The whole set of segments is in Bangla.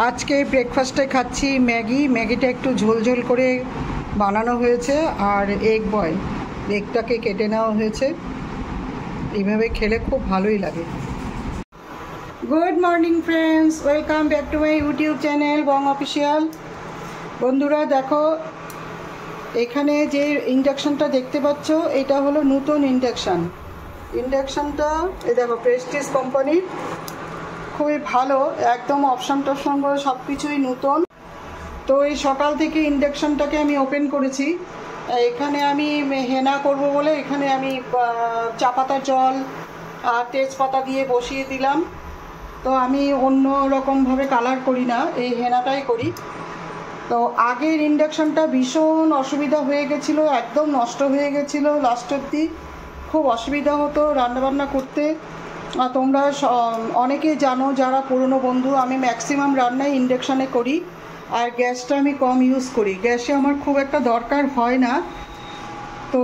আজকে ব্রেকফাস্টে খাচ্ছি ম্যাগিটা একটু ঝোল করে বানানো হয়েছে আর এগ বয়েল, এগটাকে কেটে নেওয়া হয়েছে। এইভাবে খেলে খুব ভালোই লাগে। Good morning friends, welcome back to my YouTube channel Bong official. বন্ধুরা দেখো, এখানে যে ইন্ডাকশানটা দেখতে পাচ্ছ এটা হলো নতুন ইন্ডাকশানটা এই দেখো প্রেস্টিজ কোম্পানির, খুবই ভালো, একদম অপশান টপশান করে সব কিছুই নতুন। তো এই সকাল থেকে ইন্ডাকশানটাকে আমি ওপেন করেছি। এখানে আমি হেনা করব বলে এখানে আমি চা পাতার জল আর তেজপাতা দিয়ে বসিয়ে দিলাম। তো আমি অন্য রকমভাবে কালার করি না, এই হেনাটাই করি। তো আগের ইন্ডাকশানটা ভীষণ অসুবিধা হয়ে গেছিলো, একদম নষ্ট হয়ে গেছিলো, লাস্ট অবধি খুব অসুবিধা হতো রান্নাবান্না করতে। আর তোমরা অনেকেই জানো যারা পুরনো বন্ধু, আমি ম্যাক্সিমাম রান্নাই ইন্ডাকশানে করি আর গ্যাসটা আমি কম ইউজ করি, গ্যাসে আমার খুব একটা দরকার হয় না। তো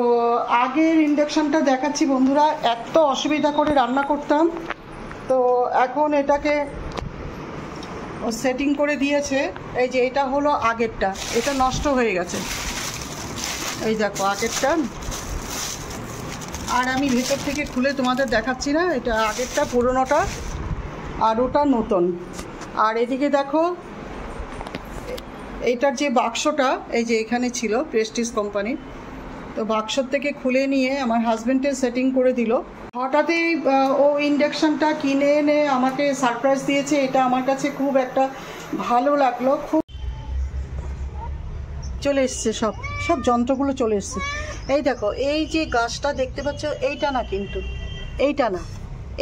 আগের ইন্ডাকশানটা দেখাচ্ছি বন্ধুরা, এত অসুবিধা করে রান্না করতাম। তো এখন এটাকে সেটিং করে দিয়েছে। এই যে এটা হলো আগেরটা, এটা নষ্ট হয়ে গেছে, এই দেখো আগেরটা। আর আমি ভেতর থেকে খুলে তোমাদের দেখাচ্ছি না, এটা আগেরটা পুরনোটা আর ওটা নতুন। আর এদিকে দেখো এইটার যে বাক্সটা এই যে এখানে ছিল প্রেস্টিজ কোম্পানি, তো বাক্সর থেকে খুলে নিয়ে আমার হাজব্যান্ডের সেটিং করে দিল। হঠাৎই ও ইন্ডাকশানটা কিনে এনে আমাকে সারপ্রাইজ দিয়েছে, এটা আমার কাছে খুব একটা ভালো লাগলো। খুব চলে এসছে, সব যন্ত্রগুলো চলে এসছে। এই দেখো এই যে গাছটা দেখতে পাচ্ছ, এইটা না কিন্তু, এইটা না,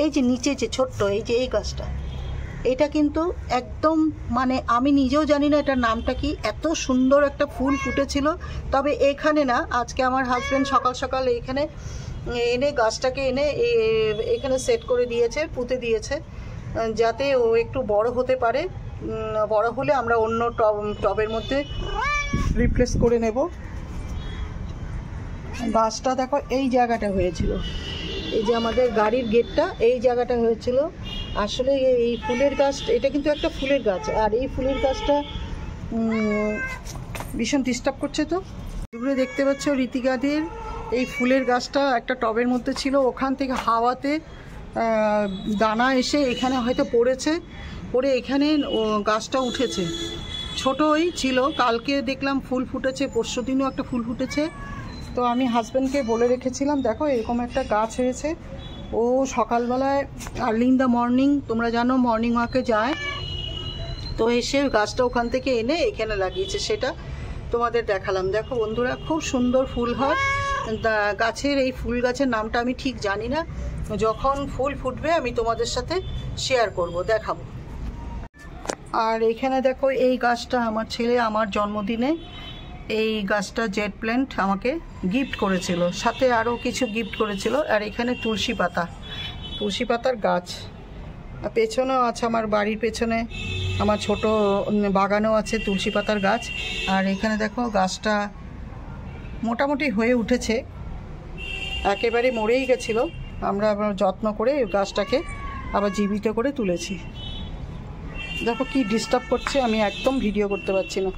এই যে নিচে যে ছোট্ট এই যে এই গাছটা, এটা কিন্তু একদম মানে আমি নিজেও জানি না এটার নামটা কি, এত সুন্দর একটা ফুল ফুটেছিল। তবে এখানে না, আজকে আমার হাজব্যান্ড সকাল সকাল এইখানে এনে গাছটাকে এনে এখানে সেট করে দিয়েছে, পুঁতে দিয়েছে, যাতে ও একটু বড় হতে পারে। বড় হলে আমরা অন্য টবের মধ্যে রিপ্লেস করে নেব। গাছটা দেখো এই জায়গাটা হয়েছিল, এই যে আমাদের গাড়ির গেটটা এই জায়গাটা হয়েছিল। আসলে এই ফুলের গাছ, এটা কিন্তু একটা ফুলের গাছ, আর এই ফুলের গাছটা ভীষণ ডিস্টার্ব করছে। তো এগুলো দেখতে পাচ্ছ রীতিকাদের এই ফুলের গাছটা একটা টবের মধ্যে ছিল, ওখান থেকে হাওয়াতে দানা এসে এখানে হয়তো পড়ে এখানে গাছটা উঠেছে। ছোটোই ছিল, কালকে দেখলাম ফুল ফুটেছে, পরশু দিনও একটা ফুল ফুটেছে। তো আমি হাজব্যান্ডকে বলে রেখেছিলাম দেখো এরকম একটা গাছ হয়েছে। ও সকালবেলায় আর্লি ইন দ্য মর্নিং, তোমরা জানো মর্নিং ওয়াকে যায়, তো এসে গাছটা ওখান থেকে এনে এখানে লাগিয়েছে, সেটা তোমাদের দেখালাম। দেখো বন্ধুরা খুব সুন্দর ফুল হয় গাছের, এই ফুল গাছের নামটা আমি ঠিক জানি না, যখন ফুল ফুটবে আমি তোমাদের সাথে শেয়ার করব, দেখাবো। আর এখানে দেখো এই গাছটা আমার ছেলে আমার জন্মদিনে এই গাছটা জেড প্ল্যান্ট আমাকে গিফট করেছিল, সাথে আরও কিছু গিফট করেছিল। আর এখানে তুলসী পাতার গাছ, পেছনেও আছে, আমার বাড়ির পেছনে আমার ছোট বাগানেও আছে তুলসী পাতার গাছ। আর এখানে দেখো গাছটা মোটামুটি হয়ে উঠেছে, একেবারে মরেই গেছিলো, আমরা আবার যত্ন করে গাছটাকে আবার জীবিত করে তুলেছি। দেখো কি ডিস্টার্ব করছে, আমি একদম ভিডিও করতে পারছি না,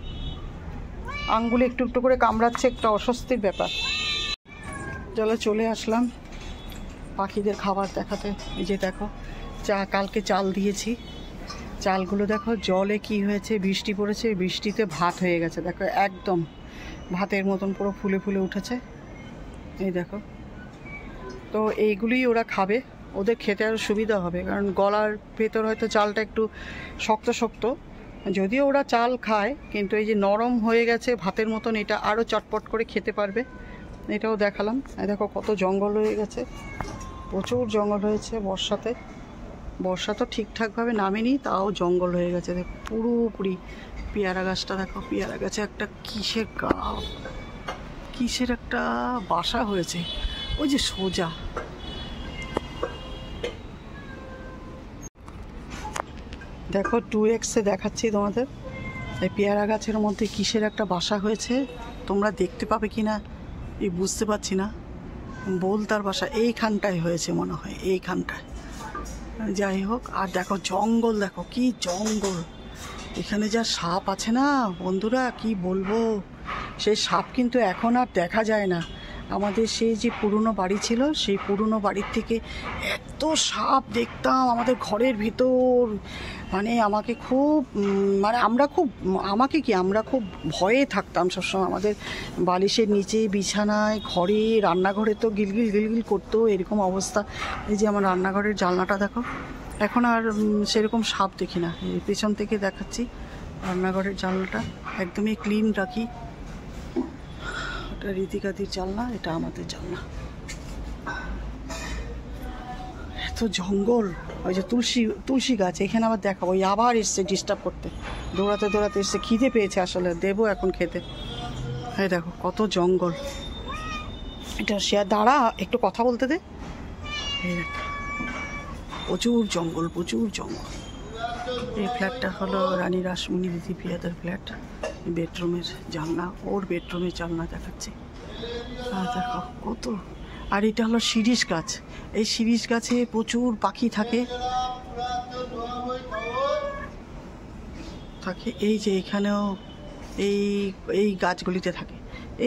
আঙ্গুলে একটু একটু করে কামড়াচ্ছে, একটা অস্বস্তির ব্যাপার। চলে আসলাম পাখিদের খাবার দেখাতে। এই যে দেখো কালকে চাল দিয়েছি, চালগুলো দেখো জলে কি হয়েছে, বৃষ্টি পড়েছে, বৃষ্টিতে ভাত হয়ে গেছে, দেখো একদম ভাতের মতন পুরো ফুলে ফুলে উঠেছে, এই দেখো। তো এইগুলোই ওরা খাবে, ওদের খেতে আরও সুবিধা হবে, কারণ গলার ভেতর হয়তো চালটা একটু শক্ত, যদিও ওরা চাল খায়, কিন্তু এই যে নরম হয়ে গেছে ভাতের মতন, এটা আরও চটপট করে খেতে পারবে, এটাও দেখালাম। দেখো কত জঙ্গল হয়ে গেছে, প্রচুর জঙ্গল হয়েছে বর্ষা তো ঠিকঠাকভাবে নামেনি, তাও জঙ্গল হয়ে গেছে। দেখো পুরোপুরি পেয়ারা গাছটা দেখো, পেয়ারা গাছে একটা কিসের একটা বাসা হয়েছে, ওই যে সোজা। দেখো 2x-এ দেখাচ্ছি তোমাদের, এই পেয়ারা গাছের মধ্যে কিসের একটা বাসা হয়েছে, তোমরা দেখতে পাবে কি না এই বুঝতে পারছি না, বোলতার বাসা এইখানটায় হয়েছে মনে হয়, এইখানটায়, যাই হোক। আর দেখো জঙ্গল, দেখো কি জঙ্গল, এখানে যা সাপ আছে না বন্ধুরা, কি বলবো, সেই সাপ কিন্তু এখন আর দেখা যায় না। আমাদের সেই যে পুরনো বাড়ি ছিল, সেই পুরনো বাড়ির থেকে এত সাপ দেখতাম আমাদের ঘরের ভিতর। মানে আমাকে খুব আমরা খুব ভয়ে থাকতাম সবসময়। আমাদের বালিশের নিচে, বিছানায়, ঘরে, রান্নাঘরে তো গিলগিল গিলগিল করতো, এরকম অবস্থা। এই যে আমার রান্নাঘরের জানলাটা দেখো, এখন আর সেরকম সাপ দেখি না। এই পেছন থেকে দেখাচ্ছি রান্নাঘরের জানলাটা, একদমই ক্লিন রাখি। এটা রীতিকাদির জানলা, এটা আমাদের জানলা। এত জঙ্গল, ওই যে তুলসী গাছ, এখানে আবার দেখাবো। ওই আবার এসছে ডিস্টার্ব করতে, দৌড়াতে দৌড়াতে এসছে, খিদে পেয়েছে আসলে, দেবো এখন খেতে। এই দেখো কত জঙ্গল। এটা দাঁড়া, একটু কথা বলতে দে। এই দেখ প্রচুর জঙ্গল, প্রচুর জঙ্গল। এই ফ্ল্যাটটা হলো রানী রাসমণি দিদি প্রিয়াদের ফ্ল্যাট। বেডরুমের জানলা, ওর বেডরুমের জানলা দেখাচ্ছি। দেখো কত। আর এটা হলো শিরীষ গাছ। এই শিরীষ গাছে প্রচুর পাখি থাকে। এই যে এখানেও এই গাছগুলিতে থাকে,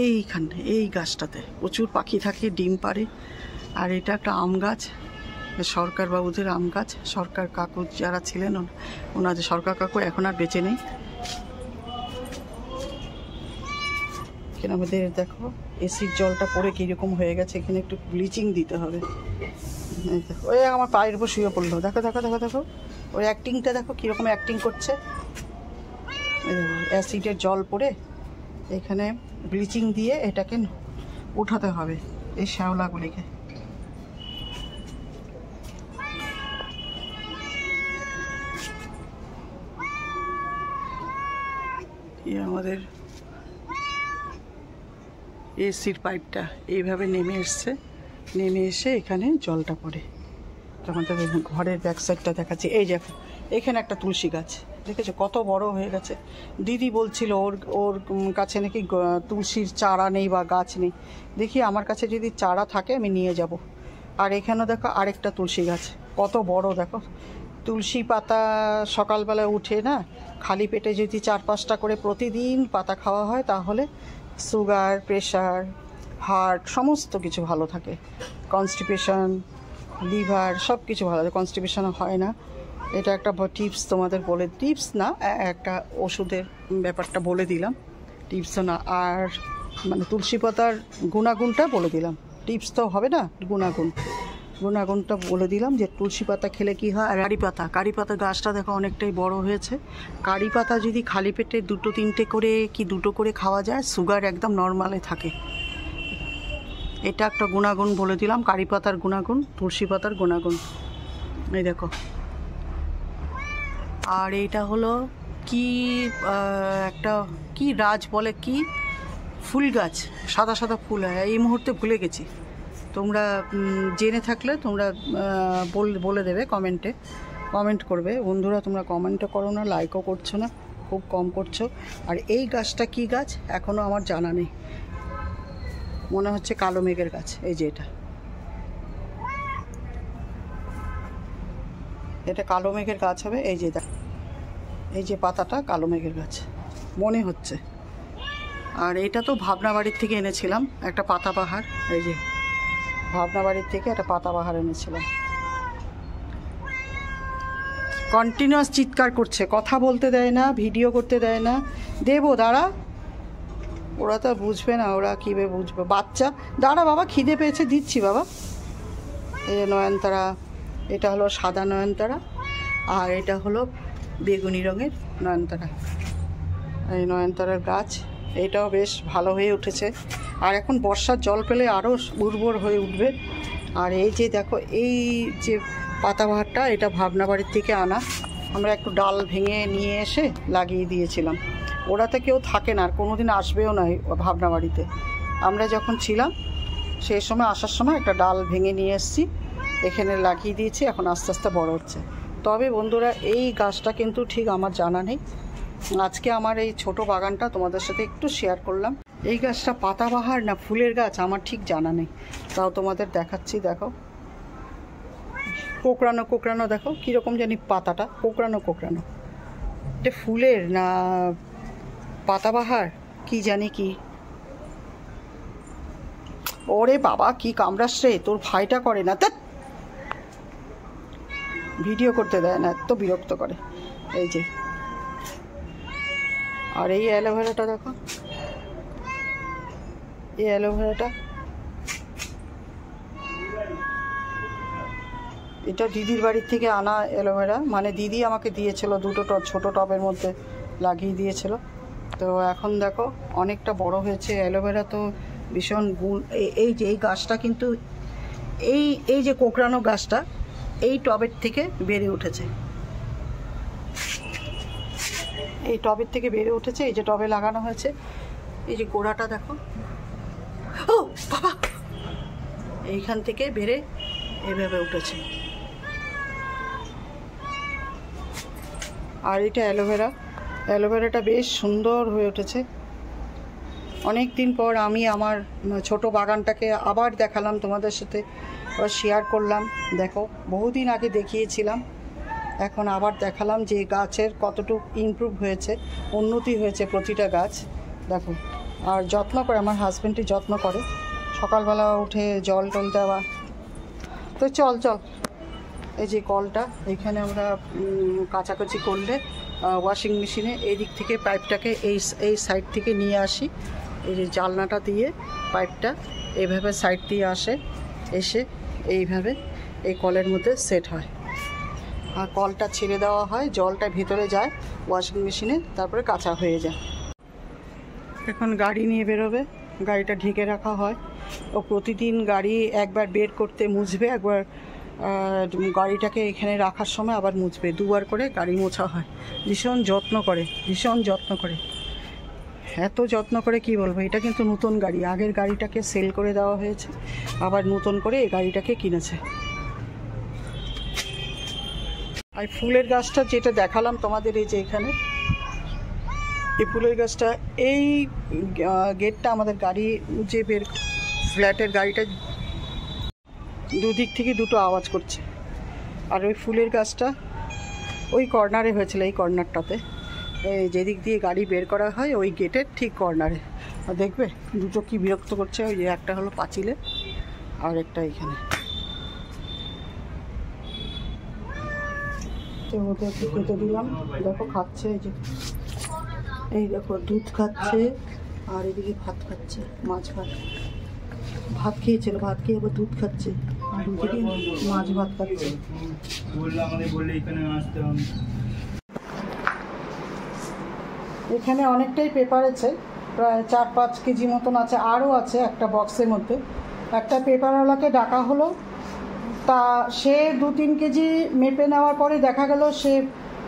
এইখানে এই গাছটাতে প্রচুর পাখি থাকে, ডিম পাড়ে। আর এটা একটা আম গাছ, সরকার বাবুদের আম গাছ। সরকার কাকু যারা ছিলেন, ওনাদের সরকার কাকু এখন আর বেঁচে নেই। এখানে আমাদের দেখো এসির জলটা পড়ে কীরকম হয়ে গেছে, এখানে একটু ব্লিচিং দিতে হবে। দেখো ওই আমার পায়ের উপর শুয়ে পড়লো, দেখো দেখো দেখো দেখো ওই অ্যাক্টিংটা দেখো কীরকম অ্যাক্টিং করছে। অ্যাসিডের জল পড়ে এখানে ব্লিচিং দিয়ে এটাকে উঠাতে হবে, এই শ্যাওলাগুলিকে। আমাদের এসির পাইপটা এইভাবে নেমে এসে এখানে জলটা পড়ে। তখন তো ঘরের ব্যাক সাইডটা দেখাচ্ছি। এই যে এখানে একটা তুলসী গাছ দেখেছো, কত বড় হয়ে গেছে। দিদি বলছিল ওর কাছে নাকি তুলসীর চারা নেই বা গাছ নেই। দেখি আমার কাছে যদি চারা থাকে আমি নিয়ে যাব। আর এখানেও দেখো আরেকটা তুলসী গাছ, কত বড় দেখো। তুলসী পাতা সকালবেলা উঠে না, খালি পেটে যদি 4-5টা করে প্রতিদিন পাতা খাওয়া হয়, তাহলে সুগার, প্রেশার, হার্ট সমস্ত কিছু ভালো থাকে। কনস্টিপেশন, লিভার সব কিছু ভালো থাকে, কনস্টিপেশন হয় না। এটা একটা টিপস তোমাদের বলে, টিপস না, একটা ওষুধের ব্যাপারটা বলে দিলাম, টিপসও না। আর মানে তুলসী পাতার গুণাগুণটা বলে দিলাম, টিপস তো হবে না, গুণাগুণটা বলে দিলাম যে তুলসী পাতা খেলে কী হয়। আর কারি পাতা গাছটা দেখো অনেকটাই বড় হয়েছে। কারি পাতা যদি খালি পেটে 2-3টে করে কি 2টো করে খাওয়া যায়, সুগার একদম নর্মালে থাকে। এটা একটা গুণাগুণ বলে দিলাম, কারি পাতার গুণাগুণ, তুলসী পাতার গুণাগুণ। এই দেখো। আর এইটা হলো কি একটা কি রাজ বলে, কি ফুল গাছ, সাদা সাদা ফুল হয়, এই মুহূর্তে ভুলে গেছি। তোমরা জেনে থাকলে তোমরা বলে দেবে, কমেন্ট করবে। বন্ধুরা তোমরা কমেন্টও করো না, লাইকও করছো না, খুব কম করছো। আর এই গাছটা কি গাছ এখনও আমার জানা নেই, মনে হচ্ছে কালো মেঘের গাছ। এই যে এটা কালো মেঘের গাছ হবে। এই যে পাতাটা কালো মেঘের গাছ মনে হচ্ছে। আর এটা তো ভাবনা বাড়ির থেকে এনেছিলাম একটা পাতাবাহার। এই যে ভাবনা বাড়ির থেকে একটা পাতাবাহার এনেছিলাম। কন্টিনিউয়াস চিৎকার করছে, কথা বলতে দেয় না, ভিডিও করতে দেয় না। দেবো দাঁড়া, ওরা তো বুঝবে না, ওরা কীভাবে বুঝবে, বাচ্চা। দাঁড়া বাবা, খিদে পেয়েছে, দিচ্ছি বাবা। এই যে নয়নতারা, এটা হলো সাদা নয়নতারা, আর এটা হলো বেগুনি রঙের নয়নতারা। এই নয়নতারার গাছ, এটাও বেশ ভালো হয়ে উঠেছে। আর এখন বর্ষার জল পেলে আরও উর্বর হয়ে উঠবে। আর এই যে দেখো, এই যে পাতাবাহারটা, এটা ভাবনা বাড়ির থেকে আনা। আমরা একটু ডাল ভেঙে নিয়ে এসে লাগিয়ে দিয়েছিলাম। ওরা তো কেউ থাকে না, আর কোনো দিন আসবেও না ভাবনা বাড়িতে। আমরা যখন ছিলাম সেই সময়, আসার সময় একটা ডাল ভেঙে নিয়ে এসেছি, এখানে লাগিয়ে দিয়েছি, এখন আস্তে আস্তে বড় হচ্ছে। তবে বন্ধুরা এই গাছটা কিন্তু ঠিক আমার জানা নেই। আজকে আমার এই ছোট বাগানটা তোমাদের সাথে একটু শেয়ার করলাম। এই গাছটা পাতাবাহার না ফুলের গাছ আমার ঠিক জানা নেই, তাও তোমাদের দেখাচ্ছি। দেখো কোঁকড়ানো দেখো কীরকম জানি পাতাটা, কোঁকড়ানো। চারটে ফুলের না পাতাবাহার কি জানি কি। ওরে বাবা কি কামড়াস রে, তোর ভাইটা করে না, ধ্যাৎ ভিডিও করতে দেয় না, এত বিরক্ত করে। এই যে, আর এই অ্যালোভেরাটা দেখো, এই অ্যালোভেরাটা এটা দিদির বাড়ির থেকে আনা অ্যালোভেরা, মানে দিদি আমাকে দিয়েছিল, দুটো ছোটো টবের মধ্যে লাগিয়ে দিয়েছিল। তো এখন দেখো অনেকটা বড় হয়েছে অ্যালোভেরা, তো ভীষণ গুণ। এই যে এই গাছটা কিন্তু এই যে কোঁকড়ানো গাছটা এই টবের থেকে বেড়ে উঠেছে, এই টবের থেকে বেড়ে উঠেছে, এই যে টবে লাগানো হয়েছে, এই যে গোড়াটা দেখো, ও বাবা, এইখান থেকে বেড়ে এভাবে উঠেছে। আর এটা অ্যালোভেরাটা বেশ সুন্দর হয়ে উঠেছে। অনেক দিন পর আমি আমার ছোট বাগানটাকে আবার দেখালাম তোমাদের সাথে, আবার শেয়ার করলাম। দেখো বহুদিন আগে দেখিয়েছিলাম, এখন আবার দেখালাম যে গাছের কতটুকু ইমপ্রুভ হয়েছে, উন্নতি হয়েছে প্রতিটা গাছ দেখো। আর যত্ন করে, আমার হাজব্যান্ডই যত্ন করে, সকালবেলা উঠে জল টল দেওয়া। তো চল এই যে কলটা, এখানে আমরা কাচাকাচি করলে ওয়াশিং মেশিনে এই দিক থেকে পাইপটাকে এই সাইড থেকে নিয়ে আসি, এই যে জানলাটা দিয়ে পাইপটা এইভাবে সাইড দিয়ে এসে এইভাবে এই কলের মধ্যে সেট হয়, আর কলটা ছেড়ে দেওয়া হয়, জলটা ভিতরে যায় ওয়াশিং মেশিনে, তারপরে কাঁচা হয়ে যায়। এখন গাড়ি নিয়ে বেরোবে, গাড়িটা ঢেকে রাখা হয়, ও প্রতিদিন গাড়ি একবার বের করতে মুছবে, একবার গাড়িটাকে এখানে রাখার সময় আবার মুছবে, দুবার করে গাড়ি মোছা হয়। ভীষণ যত্ন করে, এত যত্ন করে কি বলবো। এটা কিন্তু নতুন গাড়ি, আগের গাড়িটাকে সেল করে দেওয়া হয়েছে, আবার নতুন করে এই গাড়িটাকে কিনেছে। আর ফুলের গাছটা যেটা দেখালাম তোমাদের, এই যে এখানে এই ফুলের গাছটা, এই গেটটা আমাদের গাড়ি যে বের ফ্ল্যাটের গাড়িটা দুদিক থেকে দুটো আওয়াজ করছে। আর ওই ফুলের গাছটা ওই কর্নারে হয়েছিল, এই কর্নারটাতে, যেদিক দিয়ে গাড়ি বের করা হয় ওই গেটের ঠিক কর্নারে। আর দেখবে দুটো কি বিরক্ত করছে, ওই যে একটা হলো পাঁচিলে আর একটা এইখানে। তো ওদের একটু খেতে দিলাম, দেখো খাচ্ছে, এই দেখো দুধ খাচ্ছে, আর এদিকে ভাত খাচ্ছে, ভাত খেয়েছিল, ভাত খেয়ে আবার দুধ খাচ্ছে, আর ওদিকে মাছ ভাত খাচ্ছে। এখানে অনেকটাই পেপার আছে, প্রায় 4-5 কেজি মতন আছে, আরও আছে একটা বক্সের মধ্যে। একটা পেপারওয়ালাকে ডাকা হলো, তা সে 2-3 কেজি মেপে নেওয়ার পরে দেখা গেল সে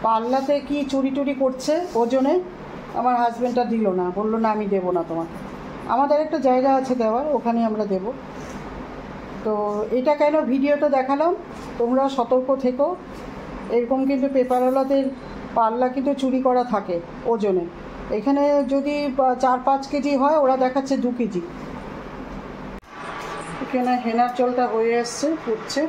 পাল্লাতে কি চুরি করছে ওজনে। আমার হাজব্যান্ডটা দিল না, বললো না আমি দেবো না তোমাকে, আমাদের একটা জায়গা আছে দেওয়ার, ওখানে আমরা দেব। তো এটা কেন ভিডিওটা দেখালাম, তোমরা সতর্ক থেকো, এরকম কিন্তু পেপারওয়ালাদের পাল্লা কিন্তু চুরি করা থাকে ওজনে। এখানে যদি 4-5 কেজি হয়, ওরা দেখাচ্ছে 2 কেজি। এখানে হেনার চলটা হয়ে এসছে, ফুটছে।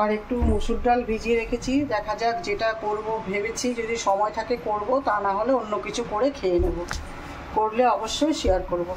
আর একটু মসুর ডাল ভিজিয়ে রেখেছি, দেখা যাক যেটা করব ভেবেছি, যদি সময় থাকে করব, তা না হলে অন্য কিছু করে খেয়ে নেব, করলে অবশ্যই শেয়ার করব।